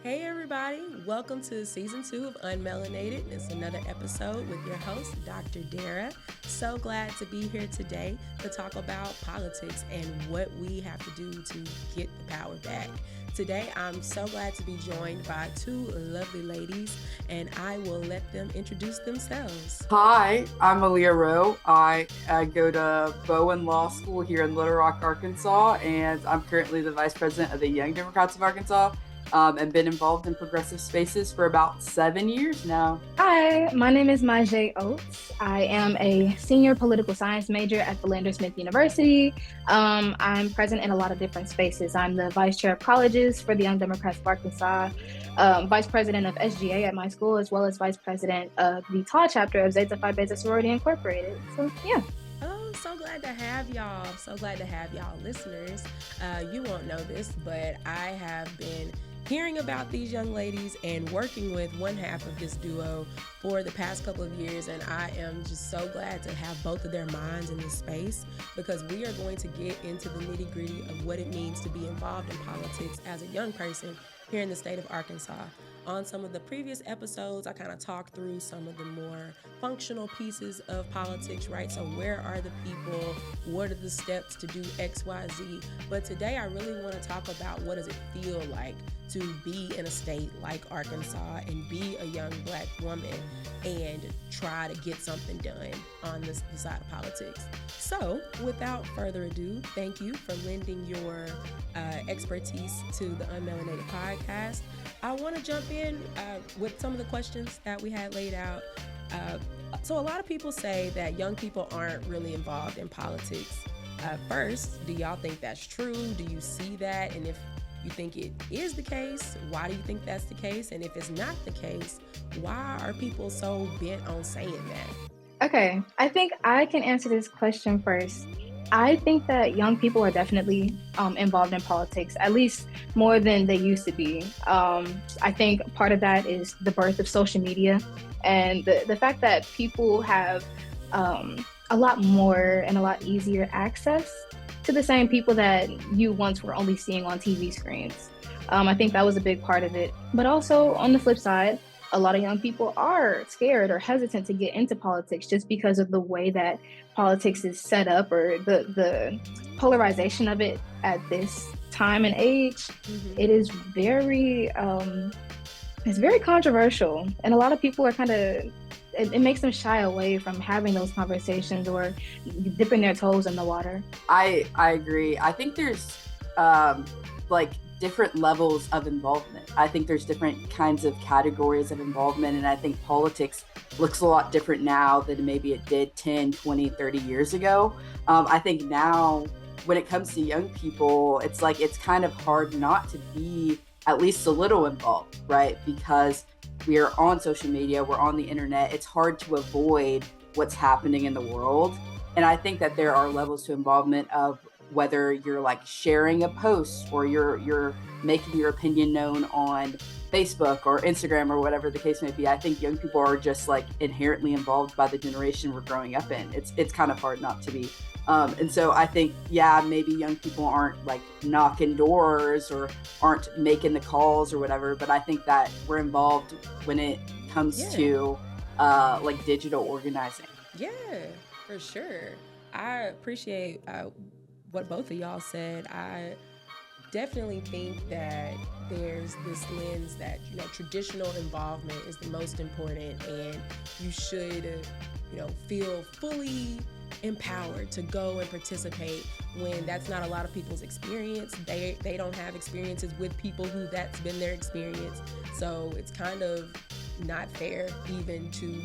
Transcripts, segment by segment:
Hey everybody, welcome to season 2 of UnMelanated. It's another episode with your host, Dr. Dara. So glad to be here today to talk about politics and what we have to do to get the power back. Today, I'm so glad to be joined by two lovely ladies, and I will let them introduce themselves. Hi, I'm Aliah Rowe. I go to Bowen Law School here in Little Rock, Arkansas, and I'm currently the vice president of the Young Democrats of Arkansas, and been involved in progressive spaces for about 7 years now. Hi, my name is Mazjai Oates. I am a senior political science major at Philander Smith University. I'm present in a lot of different spaces. I'm the vice chair of colleges for the Young Democrats of Arkansas, vice president of SGA at my school, as well as vice president of the Tall chapter of Zeta Phi Beta Sorority Incorporated. So, yeah. Oh, so glad to have y'all. So glad to have y'all listeners. You won't know this, but I have been hearing about these young ladies and working with one half of this duo for the past couple of years, and I am just so glad to have both of their minds in this space because we are going to get into the nitty-gritty of what it means to be involved in politics as a young person here in the state of Arkansas. On some of the previous episodes, I kind of talked through some of the more functional pieces of politics, right? So where are the people? What are the steps to do X, Y, Z? But today I really want to talk about what does it feel like to be in a state like Arkansas and be a young Black woman and try to get something done on the side of politics. So without further ado, thank you for lending your expertise to the UnMelanated podcast. I want to jump in with some of the questions that we had laid out. So a lot of people say that young people aren't really involved in politics. First, do y'all think that's true? Do you see that? And if you think it is the case, why do you think that's the case? And if it's not the case, why are people so bent on saying that? Okay, I think I can answer this question first. I think that young people are definitely involved in politics, at least more than they used to be. I think part of that is the birth of social media and the fact that people have a lot more and a lot easier access to the same people that you once were only seeing on TV screens. I think that was a big part of it. But also on the flip side, a lot of young people are scared or hesitant to get into politics just because of the way that politics is set up or the polarization of it at this time and age. It is it's very controversial, and a lot of people are kind of it makes them shy away from having those conversations or dipping their toes in the water. I agree. I think there's like different levels of involvement. I think there's different kinds of categories of involvement, and I think politics looks a lot different now than maybe it did 10, 20, 30 years ago. I think now when it comes to young people, it's like it's kind of hard not to be at least a little involved, right? Because we are on social media, we're on the internet. It's hard to avoid what's happening in the world. And I think that there are levels to involvement of whether you're like sharing a post or you're making your opinion known on Facebook or Instagram or whatever the case may be. I think young people are just like inherently involved by the generation we're growing up in. It's kind of hard not to be. And so I think, yeah, maybe young people aren't like knocking doors or aren't making the calls or whatever, but I think that we're involved when it comes to like digital organizing. Yeah, for sure. I appreciate what both of y'all said. I definitely think that there's this lens that, traditional involvement is the most important, and you should, feel fully empowered to go and participate when that's not a lot of people's experience. They don't have experiences with people who that's been their experience. So it's kind of not fair even to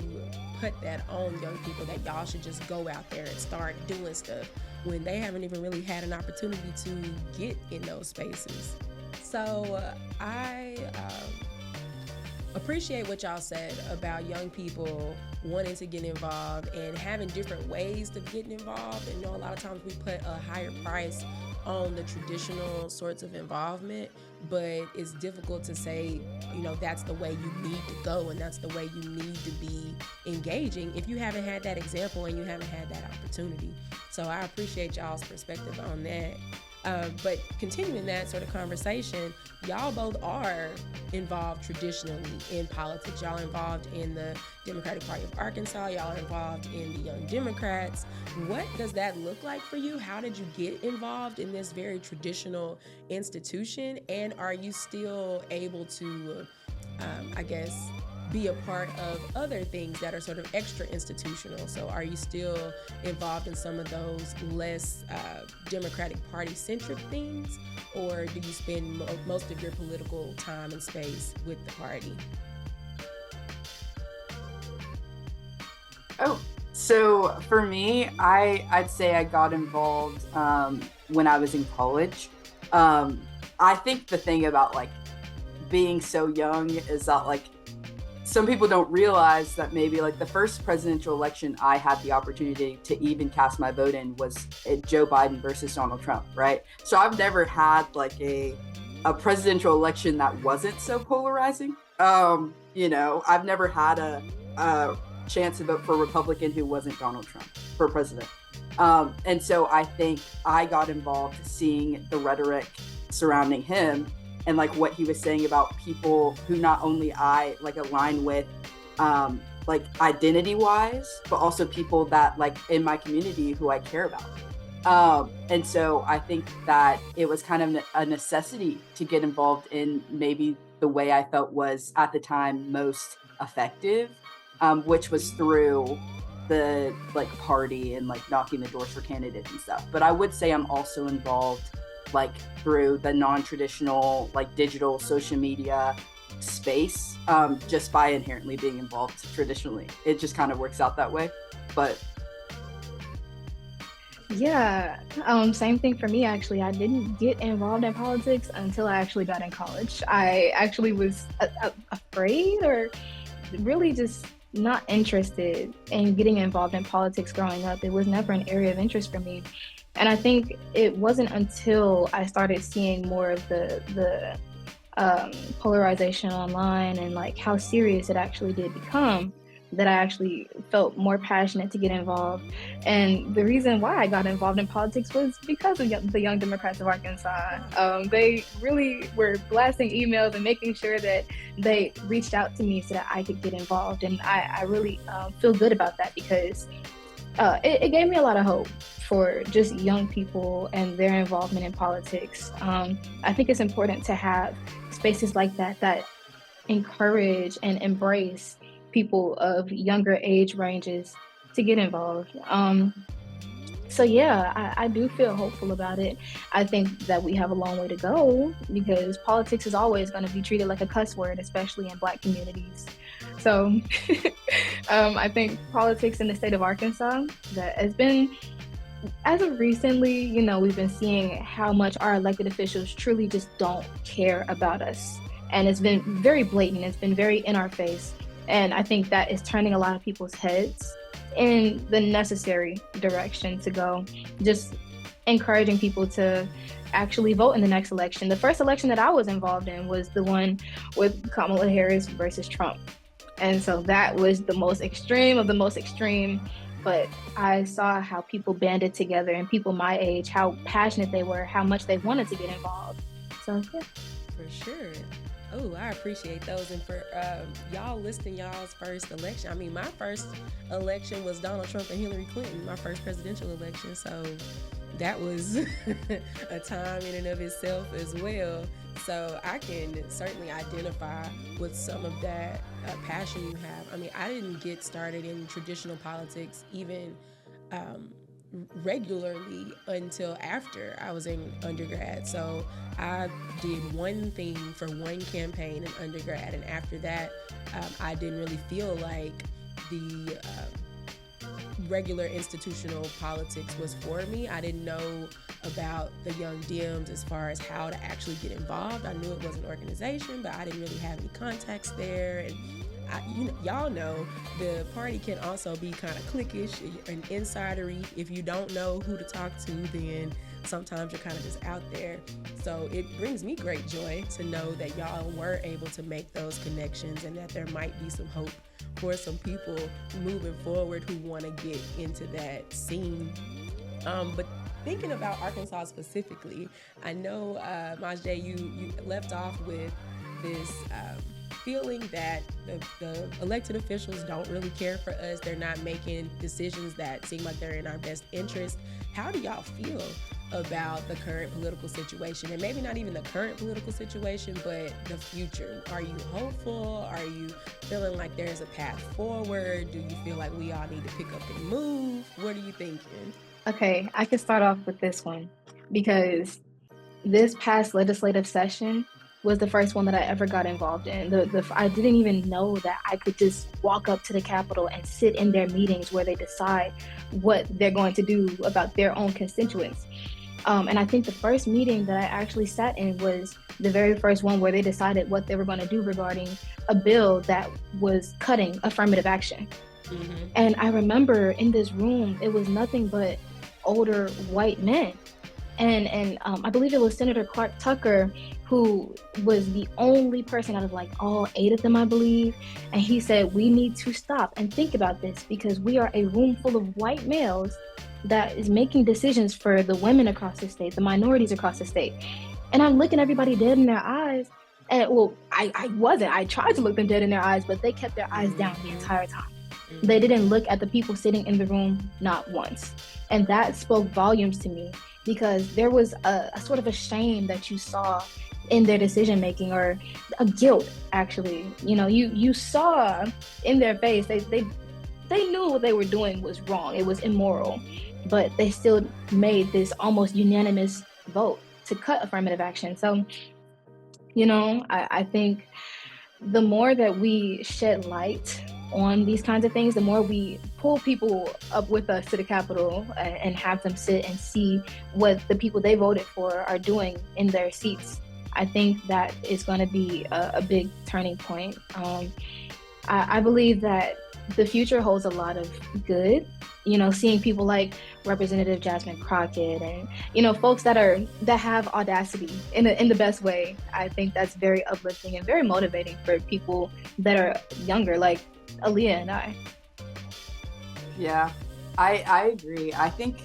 put that on young people that y'all should just go out there and start doing stuff when they haven't even really had an opportunity to get in those spaces. So I appreciate what y'all said about young people wanting to get involved and having different ways to get involved. And a lot of times we put a higher price on the traditional sorts of involvement, but it's difficult to say, that's the way you need to go and that's the way you need to be engaging if you haven't had that example and you haven't had that opportunity. So I appreciate y'all's perspective on that. But continuing that sort of conversation, y'all both are involved traditionally in politics. Y'all are involved in the Democratic Party of Arkansas. Y'all are involved in the Young Democrats. What does that look like for you? How did you get involved in this very traditional institution? And are you still able to, be a part of other things that are sort of extra institutional? So are you still involved in some of those less Democratic Party centric things, or do you spend most of your political time and space with the party? Oh, so for me, I'd say I got involved when I was in college. I think the thing about like being so young is that like some people don't realize that maybe like the first presidential election I had the opportunity to even cast my vote in was Joe Biden versus Donald Trump, right? So I've never had like a presidential election that wasn't so polarizing. I've never had a chance to vote for a Republican who wasn't Donald Trump for president. And so I think I got involved seeing the rhetoric surrounding him and like what he was saying about people who not only I like align with like identity wise, but also people that like in my community who I care about. And so I think that it was kind of a necessity to get involved in maybe the way I felt was at the time most effective, which was through the like party and like knocking the doors for candidates and stuff. But I would say I'm also involved like through the non-traditional like digital social media space, just by inherently being involved traditionally. It just kind of works out that way. But yeah, same thing for me actually. I didn't get involved in politics until I actually got in college. I actually was afraid or really just not interested in getting involved in politics growing up. It was never an area of interest for me. And I think it wasn't until I started seeing more of the polarization online and like how serious it actually did become that I actually felt more passionate to get involved. And the reason why I got involved in politics was because of the Young Democrats of Arkansas. They really were blasting emails and making sure that they reached out to me so that I could get involved. And I really feel good about that because it gave me a lot of hope for just young people and their involvement in politics. I think it's important to have spaces like that encourage and embrace people of younger age ranges to get involved. So yeah, I do feel hopeful about it. I think that we have a long way to go because politics is always going to be treated like a cuss word, especially in Black communities. So I think politics in the state of Arkansas that has been, as of recently, we've been seeing how much our elected officials truly just don't care about us. And it's been very blatant. It's been very in our face. And I think that is turning a lot of people's heads in the necessary direction to go. Just encouraging people to actually vote in the next election. The first election that I was involved in was the one with Kamala Harris versus Trump. And so that was the most extreme of the most extreme. But I saw how people banded together and people my age, how passionate they were, how much they wanted to get involved. So, yeah. For sure. Oh, I appreciate those. And for y'all listing y'all's first election, I mean, my first election was Donald Trump and Hillary Clinton, my first presidential election. So that was a time in and of itself as well. So I can certainly identify with some of that passion you have. I mean, I didn't get started in traditional politics even regularly until after I was in undergrad. So I did one thing for one campaign in undergrad, and after that, I didn't really feel like the regular institutional politics was for me. I didn't know about the Young Dems as far as how to actually get involved. I knew it was an organization, but I didn't really have any contacts there. And y'all know the party can also be kind of cliquish and insidery. If you don't know who to talk to, then sometimes you're kind of just out there. So it brings me great joy to know that y'all were able to make those connections and that there might be some hope for some people moving forward who want to get into that scene. But thinking about Arkansas specifically, I know, Mazjai, you left off with this feeling that the elected officials don't really care for us. They're not making decisions that seem like they're in our best interest. How do y'all feel about the current political situation? And maybe not even the current political situation, but the future. Are you hopeful? Are you feeling like there's a path forward? Do you feel like we all need to pick up and move? What are you thinking? Okay, I can start off with this one because this past legislative session was the first one that I ever got involved in. I didn't even know that I could just walk up to the Capitol and sit in their meetings where they decide what they're going to do about their own constituents. And I think the first meeting that I actually sat in was the very first one where they decided what they were going to do regarding a bill that was cutting affirmative action. Mm-hmm. And I remember in this room, it was nothing but older white men. And I believe it was Senator Clark Tucker who was the only person out of like all 8 of them, I believe. And he said, we need to stop and think about this because we are a room full of white males that is making decisions for the women across the state, the minorities across the state. And I'm looking everybody dead in their eyes. And well, I tried to look them dead in their eyes, but they kept their eyes down the entire time. They didn't look at the people sitting in the room, not once. And that spoke volumes to me because there was a sort of a shame that you saw in their decision making, or a guilt, actually. You know, you saw in their face, they knew what they were doing was wrong. It was immoral, but they still made this almost unanimous vote to cut affirmative action. So, you know, I think the more that we shed light on these kinds of things, the more we pull people up with us to the Capitol and have them sit and see what the people they voted for are doing in their seats. I think that is going to be a big turning point. I believe that the future holds a lot of good. You know, seeing people like Representative Jasmine Crockett and, you know, folks that have audacity in the best way. I think that's very uplifting and very motivating for people that are younger, like Aliah and I. Yeah, I agree. I think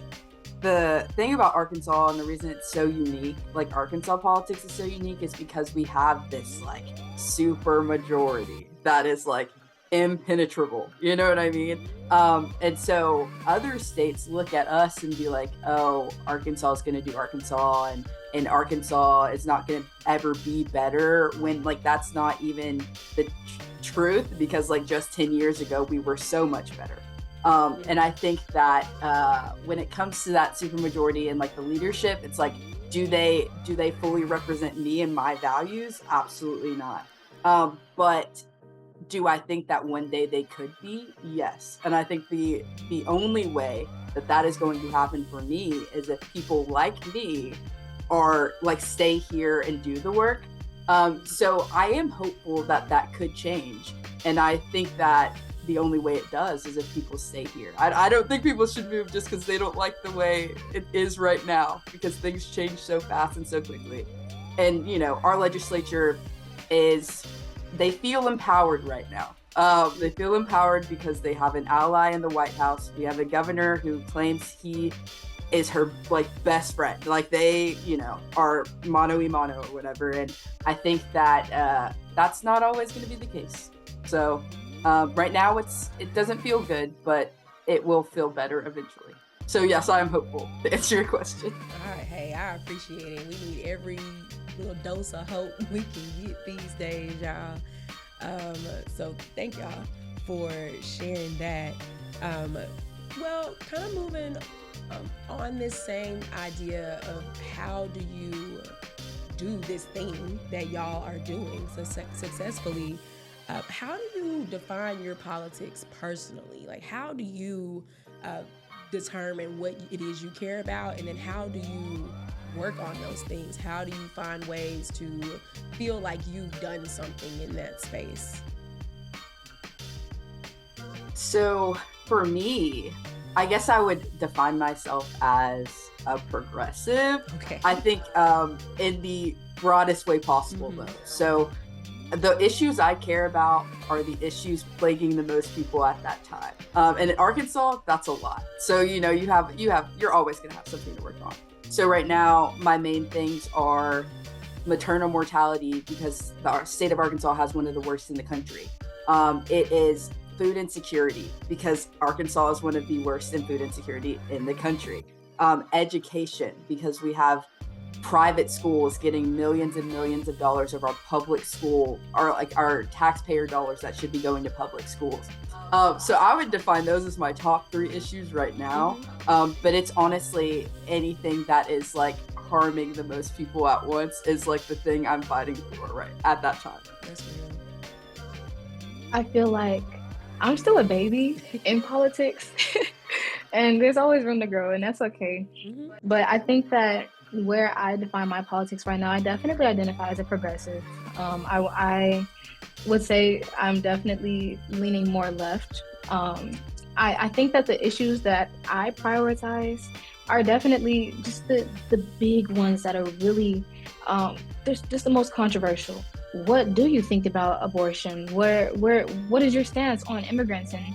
the thing about Arkansas and the reason it's so unique, like Arkansas politics is so unique, is because we have this like super majority that is like impenetrable. You know what I mean? And so other states look at us and be like, oh, Arkansas is going to do Arkansas, and Arkansas is not going to ever be better, when like that's not even the truth, because like just 10 years ago we were so much better. And I think that when it comes to that supermajority and like the leadership, it's like, do they fully represent me and my values? Absolutely not. But do I think that one day they could be? Yes. And I think the only way that is going to happen for me is if people like me are like stay here and do the work. So I am hopeful that could change. And I think that the only way it does is if people stay here. I don't think people should move just because they don't like the way it is right now, because things change so fast and so quickly. And, you know, our legislature they feel empowered right now. They feel empowered because they have an ally in the White House. We have a governor who claims he is her like best friend. Like they, you know, are mano a mano or whatever. And I think that that's not always going to be the case. So right now it doesn't feel good, but it will feel better eventually. So yes, I am hopeful, to answer your question. All right, hey, I appreciate it. We need every little dose of hope we can get these days, y'all. So thank y'all for sharing that. Well, kind of moving on this same idea of how do you do this thing that y'all are doing successfully. How do you define your politics personally? Like, how do you determine what it is you care about, and then how do you work on those things? How do you find ways to feel like you've done something in that space? So for me, I guess I would define myself as a progressive. Okay. I think in the broadest way possible, though. So the issues I care about are the issues plaguing the most people at that time. And in Arkansas, that's a lot. So, you're always going to have something to work on. So right now, my main things are maternal mortality, because the state of Arkansas has one of the worst in the country. It is food insecurity, because Arkansas is one of the worst in food insecurity in the country. Education, because we have private schools getting millions and millions of dollars of our public school, our taxpayer dollars that should be going to public schools. So I would define those as my top 3 issues right now. But it's honestly anything that is like harming the most people at once is like the thing I'm fighting for right at that time. That's real. I feel like I'm still a baby in politics and there's always room to grow, and that's okay. Mm-hmm. But I think that where I define my politics right now, I definitely identify as a progressive. I would say I'm definitely leaning more left. I think that the issues that I prioritize are definitely just the big ones that are really just the most controversial. What do you think about abortion? What is your stance on immigrants? And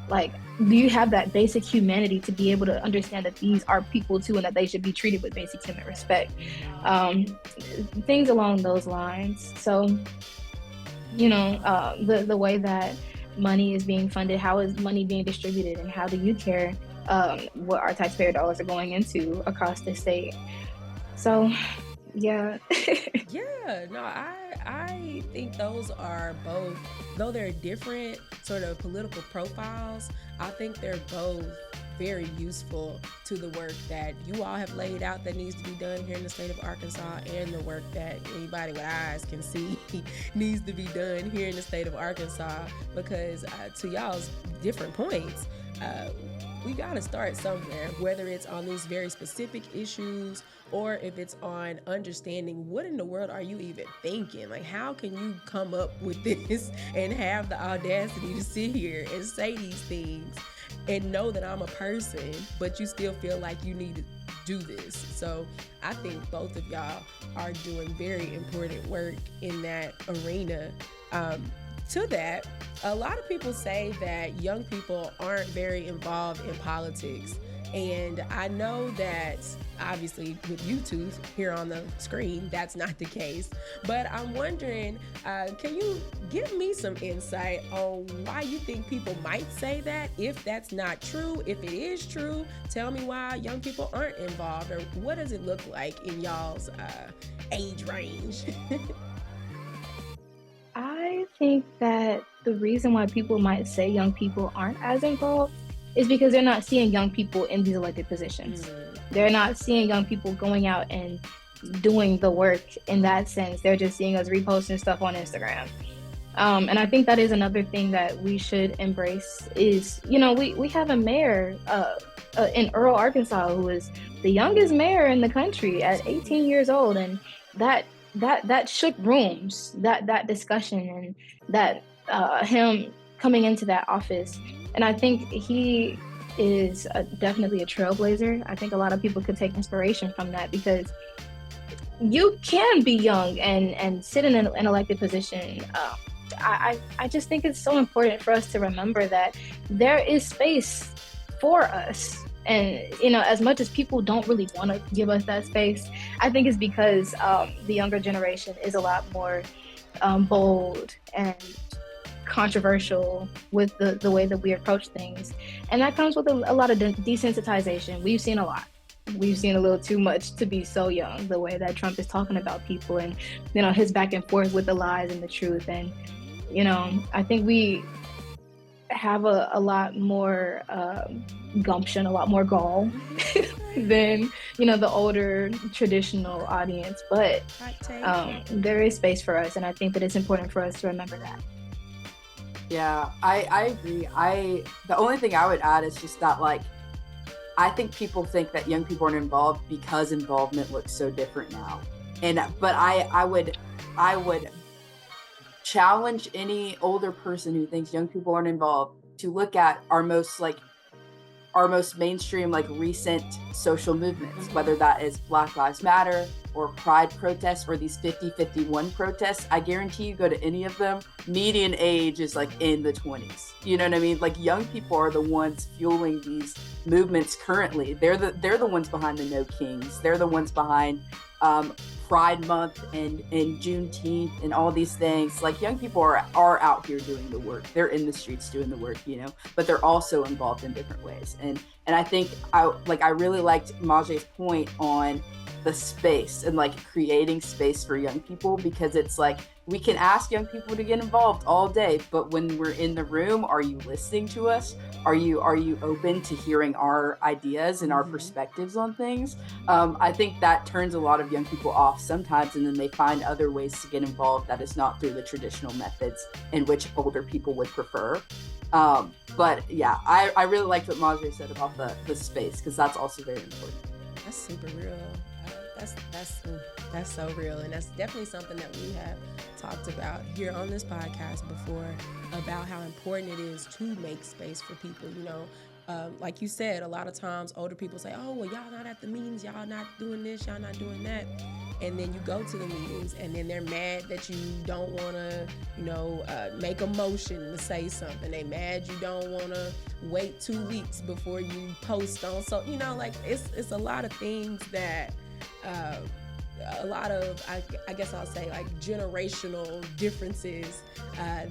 like, do you have that basic humanity to be able to understand that these are people too, and that they should be treated with basic human respect? Things along those lines. So, the way that money is being funded, how is money being distributed, and how do you care what our taxpayer dollars are going into across the state? So, yeah. Yeah, no, I think those are both, though they're different sort of political profiles, I think they're both very useful to the work that you all have laid out that needs to be done here in the state of Arkansas, and the work that anybody with eyes can see needs to be done here in the state of Arkansas. Because to y'all's different points, we got to start somewhere, whether it's on these very specific issues or if it's on understanding what in the world are you even thinking? Like, how can you come up with this and have the audacity to sit here and say these things and know that I'm a person, but you still feel like you need to do this? So I think both of y'all are doing very important work in that arena. To that, a lot of people say that young people aren't very involved in politics. And I know that obviously with you two here on the screen, that's not the case. But I'm wondering, can you give me some insight on why you think people might say that? If that's not true, if it is true, tell me why young people aren't involved, or what does it look like in y'all's age range? I think that the reason why people might say young people aren't as involved is because they're not seeing young people in these elected positions. They're not seeing young people going out and doing the work in that sense. They're just seeing us reposting stuff on Instagram. And I think that is another thing that we should embrace is, we have a mayor in Earl, Arkansas, who is the youngest mayor in the country at 18 years old. And that shook rooms, that discussion, and that him coming into that office. And I think he is definitely a trailblazer. I think a lot of people could take inspiration from that, because you can be young and sit in an elected position. I just think it's so important for us to remember that there is space for us. And, as much as people don't really want to give us that space, I think it's because the younger generation is a lot more bold and controversial with the way that we approach things. And that comes with a lot of desensitization. We've seen a lot. We've seen a little too much to be so young, the way that Trump is talking about people, and, his back and forth with the lies and the truth. And, I think we have a lot more gumption, a lot more gall than the older traditional audience. But there is space for us, and I think that it's important for us to remember that. Yeah, I agree. The only thing I would add is just that, like, I think people think that young people aren't involved because involvement looks so different now. But I would challenge any older person who thinks young people aren't involved to look at our most mainstream, like, recent social movements, whether that is Black Lives Matter or Pride protests or these 50-51 protests. I guarantee you go to any of them, median age is like in the 20s. You know what I mean? Like young people are the ones fueling these movements currently. They're the ones behind the No Kings. They're the ones behind Pride Month and Juneteenth and all these things. Like young people are out here doing the work. They're in the streets doing the work, you know, but they're also involved in different ways. And I think I really liked Mazjai's point on the space and like creating space for young people, because it's like we can ask young people to get involved all day, but when we're in the room, are you listening to us? Are you open to hearing our ideas and our perspectives on things? I think that turns a lot of young people off sometimes, and then they find other ways to get involved that is not through the traditional methods in which older people would prefer. But yeah, I really liked what Mazjai said about the space, because that's also very important. That's super real. That's so real, and that's definitely something that we have talked about here on this podcast before, about how important it is to make space for people. You know, like you said, a lot of times older people say, "Oh, well, y'all not at the meetings, y'all not doing this, y'all not doing that," and then you go to the meetings, and then they're mad that you don't want to, you know, make a motion to say something. They mad you don't want to wait 2 weeks before you post on. So you know, like it's a lot of things that. A lot of, I guess I'll say, like generational differences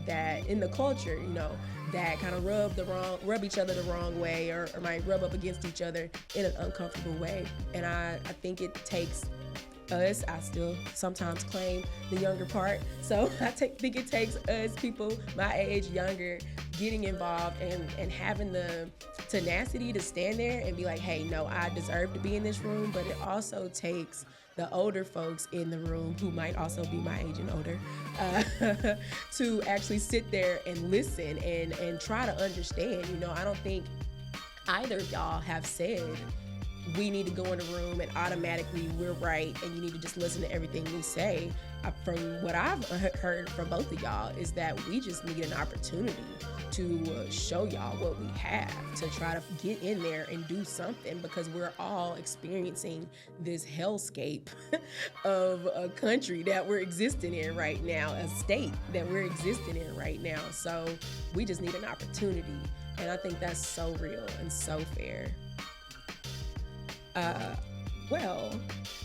that in the culture, you know, that kind of rub each other the wrong way, or might rub up against each other in an uncomfortable way. And I think it takes us, I still sometimes claim the younger part, so I think it takes us, people my age, younger, getting involved and having the tenacity to stand there and be like, hey, no, I deserve to be in this room. But it also takes the older folks in the room, who might also be my age and older, to actually sit there and listen and try to understand. You know, I don't think either of y'all have said we need to go in a room and automatically we're right and you need to just listen to everything we say. From what I've heard from both of y'all is that we just need an opportunity to show y'all what we have, to try to get in there and do something, because we're all experiencing this hellscape of a country that we're existing in right now, a state that we're existing in right now. So we just need an opportunity, and I think that's so real and so fair. Well,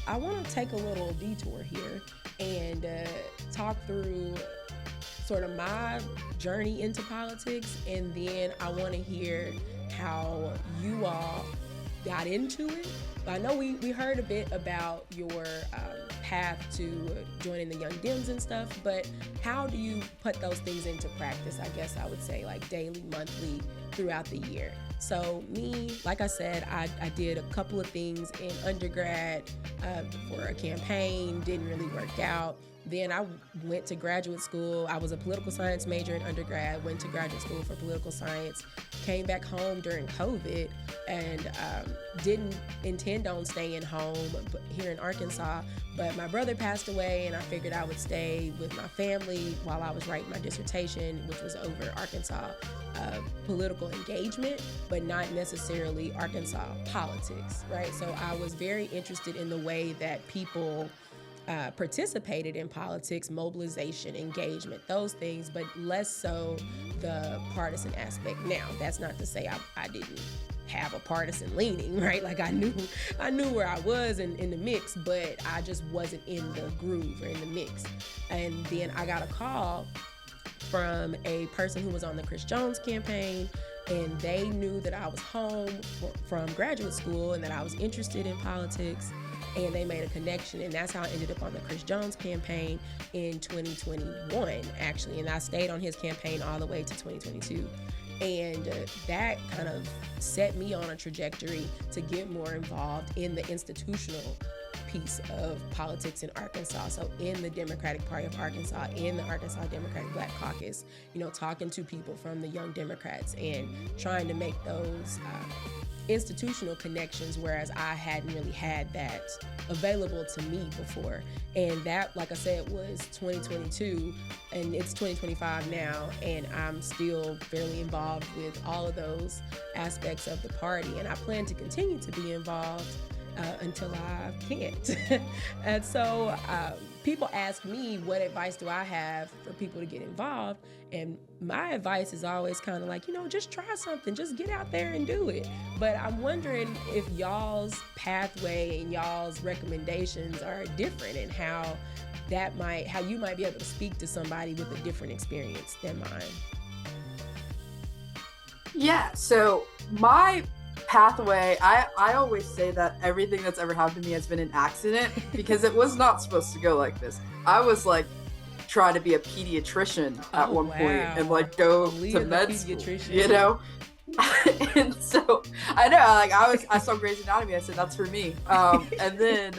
I want to take a little detour here and talk through sort of my journey into politics, and then I want to hear how you all got into it. I know we heard a bit about your path to joining the Young Dems and stuff, but how do you put those things into practice? I guess I would say like daily, monthly, throughout the year. So me, like I said, I did a couple of things in undergrad for a campaign, didn't really work out. Then I went to graduate school. I was a political science major in undergrad, went to graduate school for political science, came back home during COVID, and didn't intend on staying home here in Arkansas. But my brother passed away, and I figured I would stay with my family while I was writing my dissertation, which was over Arkansas political engagement, but not necessarily Arkansas politics, right? So I was very interested in the way that people participated in politics, mobilization, engagement, those things, but less so the partisan aspect. Now, that's not to say I didn't have a partisan leaning, right? Like I knew where I was in the mix, but I just wasn't in the groove or in the mix. And then I got a call from a person who was on the Chris Jones campaign, and they knew that I was home from graduate school and that I was interested in politics, and they made a connection, and that's how I ended up on the Chris Jones campaign in 2021, actually, and I stayed on his campaign all the way to 2022. And that kind of set me on a trajectory to get more involved in the institutional piece of politics in Arkansas. So in the Democratic Party of Arkansas, in the Arkansas Democratic Black Caucus, you know, talking to people from the Young Democrats and trying to make those institutional connections, whereas I hadn't really had that available to me before. And that, like I said, was 2022, and it's 2025 now, and I'm still fairly involved involved with all of those aspects of the party, and I plan to continue to be involved until I can't. And so people ask me, what advice do I have for people to get involved? And my advice is always kind of like, just try something, just get out there and do it. But I'm wondering if y'all's pathway and y'all's recommendations are different, and how you might be able to speak to somebody with a different experience than mine. Yeah, so my pathway, I always say that everything that's ever happened to me has been an accident, because it was not supposed to go like this. I was like trying to be a pediatrician at one point and like go to med school, and so I know, like I saw Grey's Anatomy, I said that's for me, and then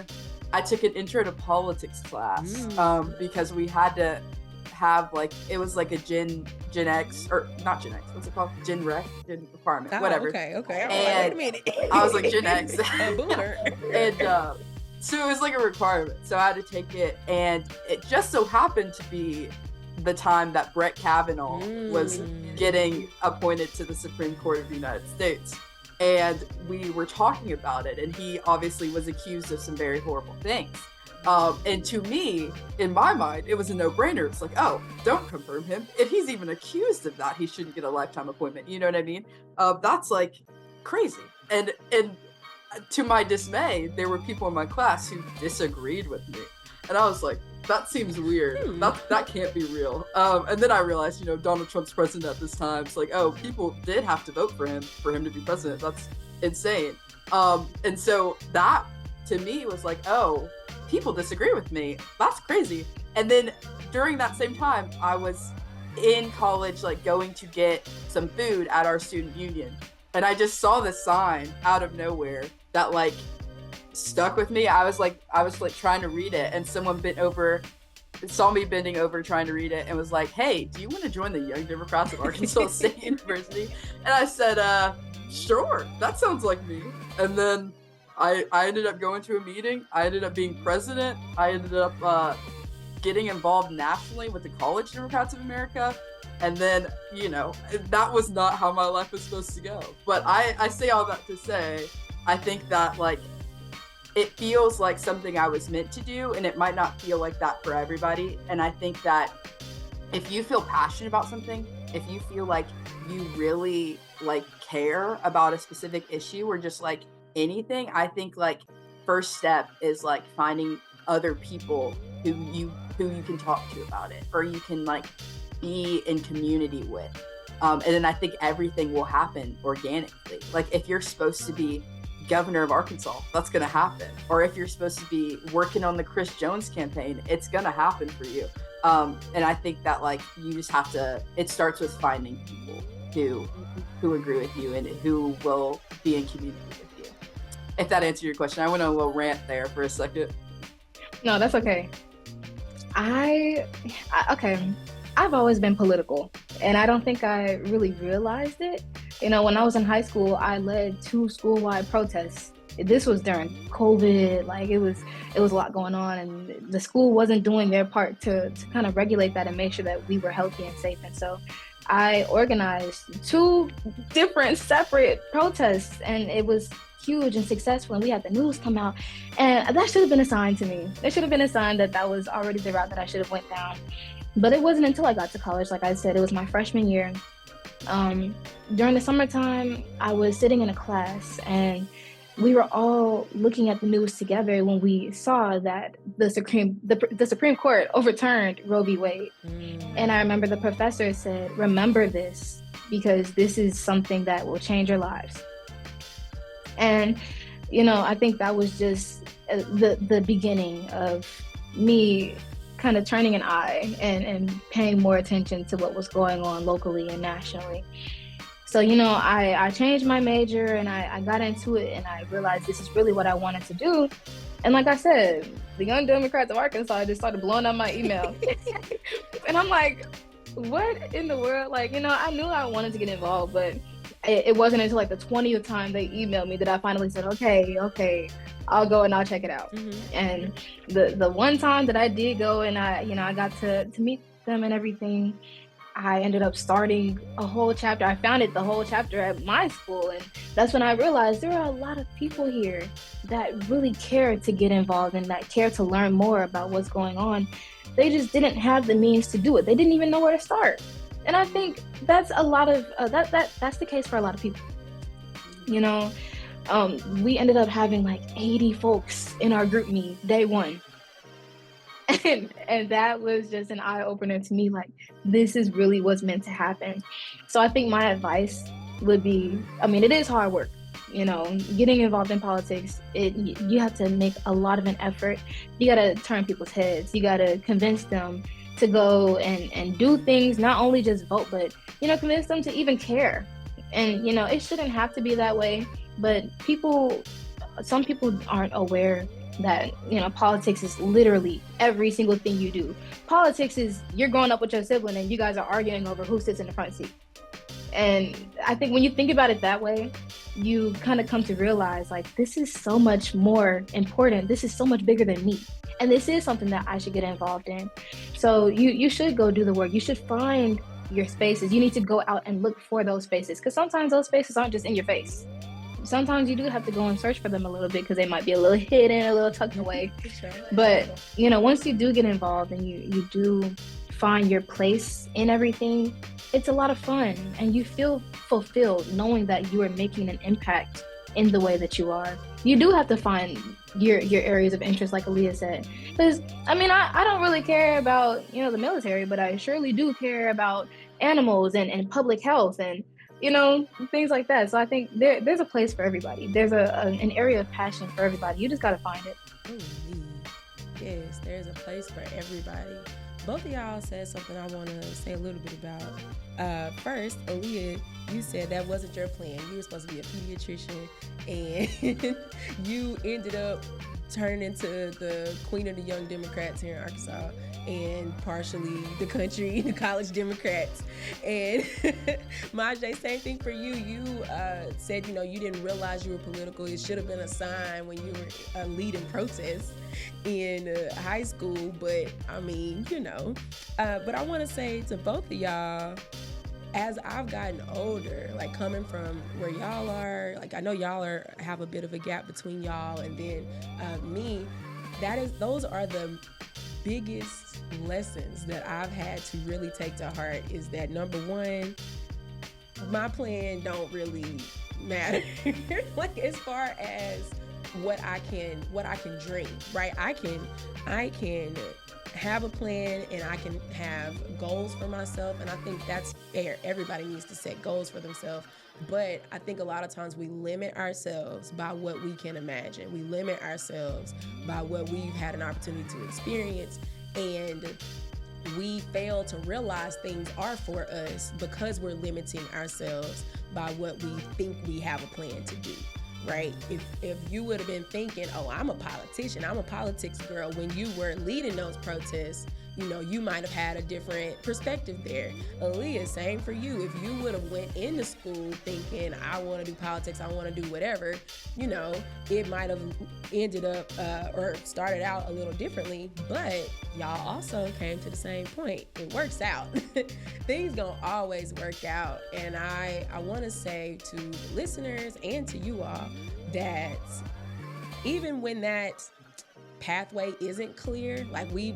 I took an intro to politics class because we had to have like, it was like a Gen X, or not Gen X, what's it called? Gen requirement, whatever. Okay. And wait a minute. I was like Gen X. A boomer. And so it was like a requirement. So I had to take it, and it just so happened to be the time that Brett Kavanaugh was getting appointed to the Supreme Court of the United States. And we were talking about it, and he obviously was accused of some very horrible things. And to me, in my mind, it was a no-brainer. It's like, oh, don't confirm him. If he's even accused of that, he shouldn't get a lifetime appointment. You know what I mean? That's like crazy. And to my dismay, there were people in my class who disagreed with me. And I was like, that seems weird. That can't be real. And then I realized, Donald Trump's president at this time. It's like, oh, people did have to vote for him to be president. That's insane. And so that, to me, was like, oh, people disagree with me. That's crazy. And then during that same time, I was in college, like going to get some food at our student union. And I just saw this sign out of nowhere that like stuck with me. I was like trying to read it, and someone saw me bending over trying to read it and was like, hey, do you want to join the Young Democrats of Arkansas State University? And I said, sure, that sounds like me. And then I ended up going to a meeting. I ended up being president. I ended up getting involved nationally with the College Democrats of America. And then, that was not how my life was supposed to go. But I say all that to say, I think that like, it feels like something I was meant to do, and it might not feel like that for everybody. And I think that if you feel passionate about something, if you feel like you really like care about a specific issue or just like anything, I think like first step is like finding other people who you can talk to about it, or you can like be in community with. And then I think everything will happen organically. Like if you're supposed to be governor of Arkansas, that's going to happen. Or if you're supposed to be working on the Chris Jones campaign, it's going to happen for you. And I think that like you just have to, it starts with finding people who agree with you and who will be in community with you. If that answered your question. I went on a little rant there for a second. No, that's okay. I've always been political, and I don't think I really realized it. When I was in high school, I led 2 school-wide protests. This was during COVID, like it was a lot going on, and the school wasn't doing their part to kind of regulate that and make sure that we were healthy and safe. And so I organized 2 different separate protests, and it was huge and successful, and we had the news come out, and that should have been a sign to me. There should have been a sign that was already the route that I should have went down. But it wasn't until I got to college, like I said, it was my freshman year. During the summertime, I was sitting in a class, and we were all looking at the news together when we saw that the Supreme Court overturned Roe v. Wade. And I remember the professor said, remember this, because this is something that will change your lives. And, I think that was just the beginning of me kind of turning an eye and paying more attention to what was going on locally and nationally. So, I changed my major, and I got into it, and I realized this is really what I wanted to do. And like I said, the Young Democrats of Arkansas just started blowing up my email. And I'm like, what in the world? Like, I knew I wanted to get involved, but it wasn't until like the 20th time they emailed me that I finally said, okay, I'll go and I'll check it out. And the one time that I did go and I got to meet them and everything, I ended up starting a whole chapter. I founded the whole chapter at my school. And that's when I realized there are a lot of people here that really care to get involved and that care to learn more about what's going on. They just didn't have the means to do it. They didn't even know where to start. And I think that's a lot of that's the case for a lot of people. You know, we ended up having like 80 folks in our group meet day one. And that was just an eye-opener to me, like, this is really what's meant to happen. So I think my advice would be, I mean, it is hard work, you know, getting involved in politics. You have to make a lot of an effort. You got to turn people's heads. You got to convince them to go and do things, not only just vote, but, you know, convince them to even care. And, you know, it shouldn't have to be that way, but some people aren't aware that, you know, politics is literally every single thing you do. Politics is you're growing up with your sibling and you guys are arguing over who sits in the front seat. And I think when you think about it that way, you kind of come to realize, like, this is so much more important. This is so much bigger than me. And this is something that I should get involved in. So you should go do the work. You should find your spaces. You need to go out and look for those spaces, because sometimes those spaces aren't just in your face. Sometimes you do have to go and search for them a little bit because they might be a little hidden, a little tucked away. Sure. But, you know, once you do get involved and you do find your place in everything, it's a lot of fun and you feel fulfilled knowing that you are making an impact in the way that you are. You do have to find your areas of interest, like Aliah said. Because, I mean, I don't really care about, you know, the military, but I surely do care about animals and public health and, you know, things like that. So I think there's a place for everybody. There's an area of passion for everybody. You just got to find it. Ooh, yes, there's a place for everybody. Both of y'all said something I want to say a little bit about. First, Aliah, you said that wasn't your plan. You were supposed to be a pediatrician, and you ended up turning into the queen of the young Democrats here in Arkansas, and partially the country, the college Democrats. And Mazjai, same thing for you. You said, you know, you didn't realize you were political. It should have been a sign when you were leading protests in high school. But I mean, you know, but I want to say to both of y'all, as I've gotten older, like coming from where y'all are, like I know y'all have a bit of a gap between y'all and then me. Those are the biggest lessons that I've had to really take to heart. Is that, number one, my plan don't really matter. Like, as far as what I can dream, right? I can have a plan and I can have goals for myself, and I think that's fair. Everybody needs to set goals for themselves, but I think a lot of times we limit ourselves by what we can imagine. We limit ourselves by what we've had an opportunity to experience, and we fail to realize things are for us because we're limiting ourselves by what we think we have a plan to do. Right? If you would have been thinking, oh, I'm a politician, I'm a politics girl, when you were leading those protests, you know, you might have had a different perspective there. Aliah, same for you. If you would have went into school thinking, I want to do politics, I want to do whatever, you know, it might have ended up or started out a little differently, but y'all also came to the same point. It works out. Things gonna always work out. And I want to say to listeners and to you all that even when that pathway isn't clear, like we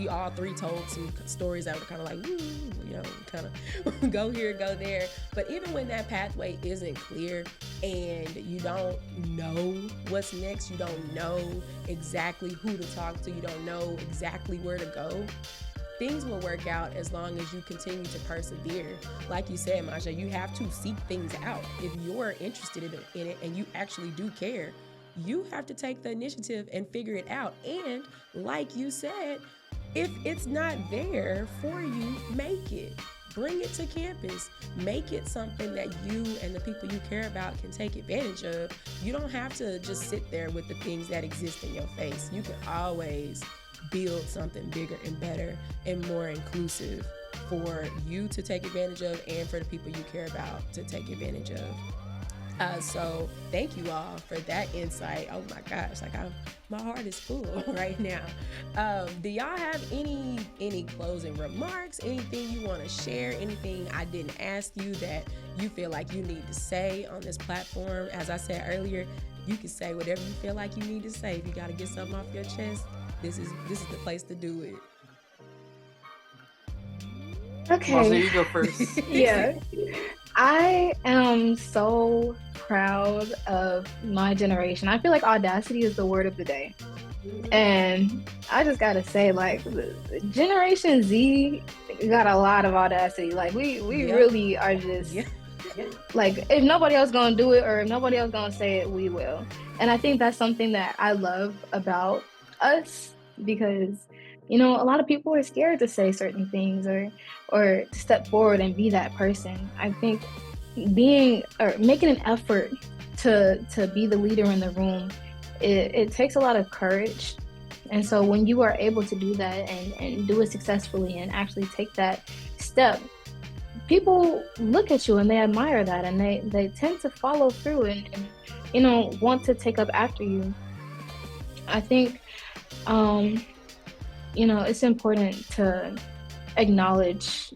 all three told some stories that were kind of like, woo, you know, kind of go here, go there. But even when that pathway isn't clear and you don't know what's next, you don't know exactly who to talk to, you don't know exactly where to go, things will work out as long as you continue to persevere. Like you said, Mazjai, you have to seek things out. If you're interested in it and you actually do care, you have to take the initiative and figure it out. And like you said, if it's not there for you, make it. Bring it to campus. Make it something that you and the people you care about can take advantage of. You don't have to just sit there with the things that exist in your face. You can always build something bigger and better and more inclusive for you to take advantage of and for the people you care about to take advantage of. So thank you all for that insight. Oh my gosh, like my heart is full right now. Do y'all have any closing remarks? Anything you want to share? Anything I didn't ask you that you feel like you need to say on this platform? As I said earlier, you can say whatever you feel like you need to say. If you got to get something off your chest, this is the place to do it. Okay. Mazjai, you go first. Yeah. I am so proud of my generation. I feel like audacity is the word of the day. And I just gotta say, like, Generation Z got a lot of audacity. Like, we really are just like, if nobody else gonna do it, or if nobody else gonna say it, we will. And I think that's something that I love about us, because a lot of people are scared to say certain things or to step forward and be that person. I think making an effort to be the leader in the room, it takes a lot of courage. And so when you are able to do that and do it successfully and actually take that step, people look at you and they admire that, and they tend to follow through and want to take up after you. I think it's important to acknowledge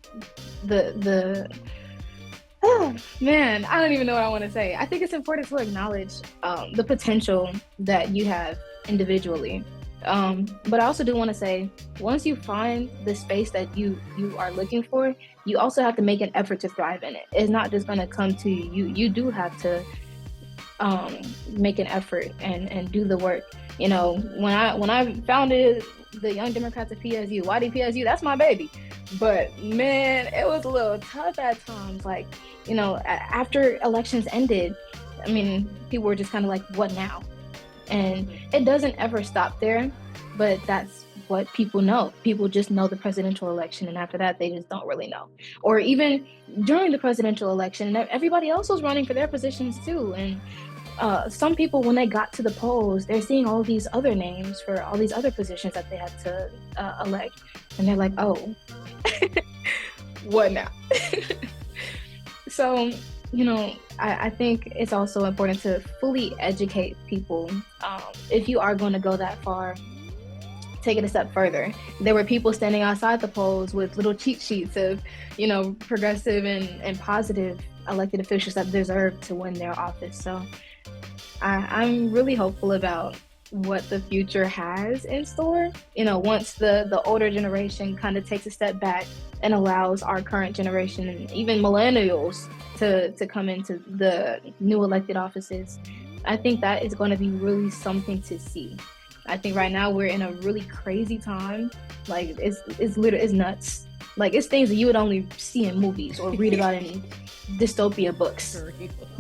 oh man, I don't even know what I want to say. I think it's important to acknowledge the potential that you have individually. But I also do want to say, once you find the space that you are looking for, you also have to make an effort to thrive in it. It's not just going to come to you. You do have to make an effort and do the work. When I founded the Young Democrats of PSU, YDPSU, that's my baby. But man, it was a little tough at times. Like, after elections ended, I mean, people were just kind of like, what now? And it doesn't ever stop there, but that's what people know. People just know the presidential election, and after that, they just don't really know. Or even during the presidential election, everybody else was running for their positions too. And some people, when they got to the polls, they're seeing all these other names for all these other positions that they had to elect. And they're like, oh, what now? So, I think it's also important to fully educate people. If you are going to go that far, take it a step further. There were people standing outside the polls with little cheat sheets of, progressive and positive elected officials that deserve to win their office. So I'm really hopeful about what the future has in store. Once the older generation kind of takes a step back and allows our current generation and even millennials to come into the new elected offices, I think that is going to be really something to see. I think right now we're in a really crazy time. Like, it's nuts. Like, it's things that you would only see in movies or read about in dystopia books.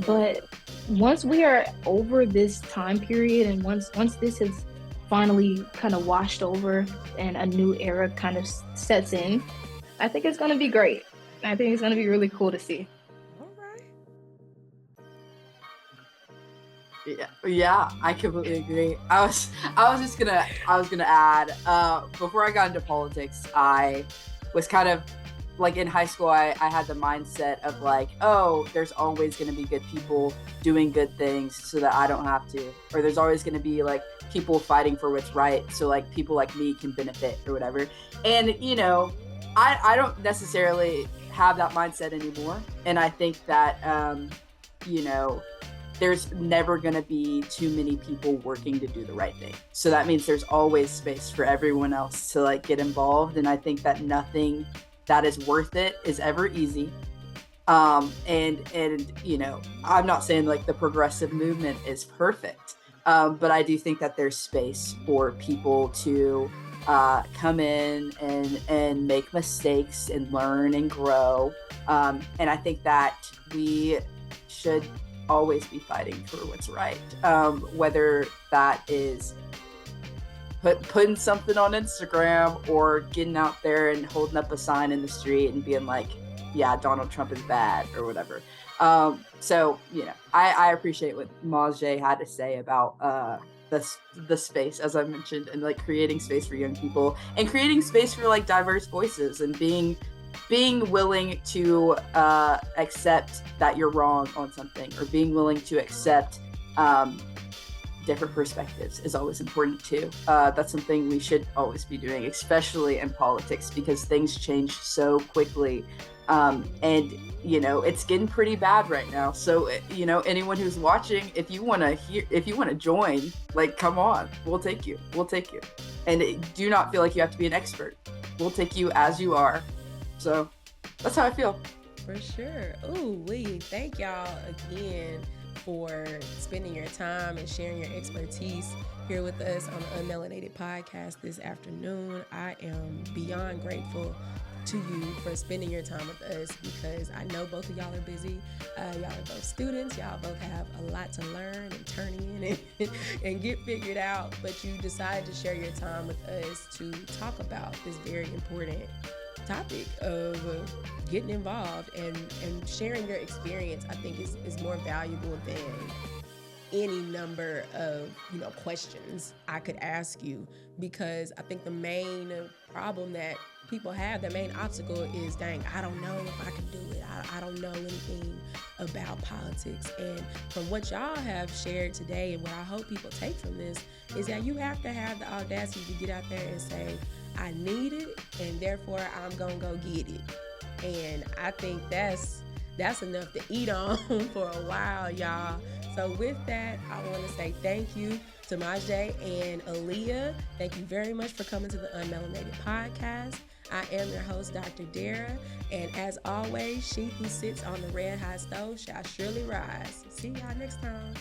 But once we are over this time period, and once this has finally kind of washed over and a new era kind of sets in, I think it's going to be great. I think it's going to be really cool to see. All right. Yeah, I completely agree. I was gonna add, before I got into politics, I was kind of like, in high school, I had the mindset of like, oh, there's always going to be good people doing good things so that I don't have to, or there's always going to be like people fighting for what's right, so like people like me can benefit or whatever. And I don't necessarily have that mindset anymore. And I think that there's never going to be too many people working to do the right thing. So that means there's always space for everyone else to like get involved. And I think that nothing that is worth it is ever easy. And I'm not saying like the progressive movement is perfect, but I do think that there's space for people to come in and make mistakes and learn and grow. And I think that we should always be fighting for what's right, whether that is putting something on Instagram or getting out there and holding up a sign in the street and being like, yeah, Donald Trump is bad or whatever. So I appreciate what Mazjai had to say about the space, as I mentioned, and like creating space for young people and creating space for like diverse voices and being being willing to accept that you're wrong on something, or being willing to accept different perspectives is always important too. That's something we should always be doing, especially in politics, because things change so quickly. And it's getting pretty bad right now. So anyone who's watching, if you want to join, like, come on, we'll take you. And do not feel like you have to be an expert. We'll take you as you are. So that's how I feel. For sure. Ooh, thank y'all again for spending your time and sharing your expertise here with us on the UnMelanated podcast this afternoon. I am beyond grateful to you for spending your time with us, because I know both of y'all are busy. Y'all are both students. Y'all both have a lot to learn and turn in and get figured out, but you decided to share your time with us to talk about this very important topic of getting involved and sharing your experience. I think is more valuable than any number of questions I could ask you, because I think the main problem that people have, the main obstacle is, dang, I don't know if I can do it. I don't know anything about politics. And from what y'all have shared today, and what I hope people take from this, is that you have to have the audacity to get out there and say, I need it, and therefore I'm gonna go get it. And I think that's enough to eat on for a while, y'all. So with that, I want to say thank you to Mazjai and Aliah. Thank you very much for coming to the UnMelanated podcast. I am your host, Dr. Dara, and as always, she who sits on the red hot stove shall surely rise. See y'all next time.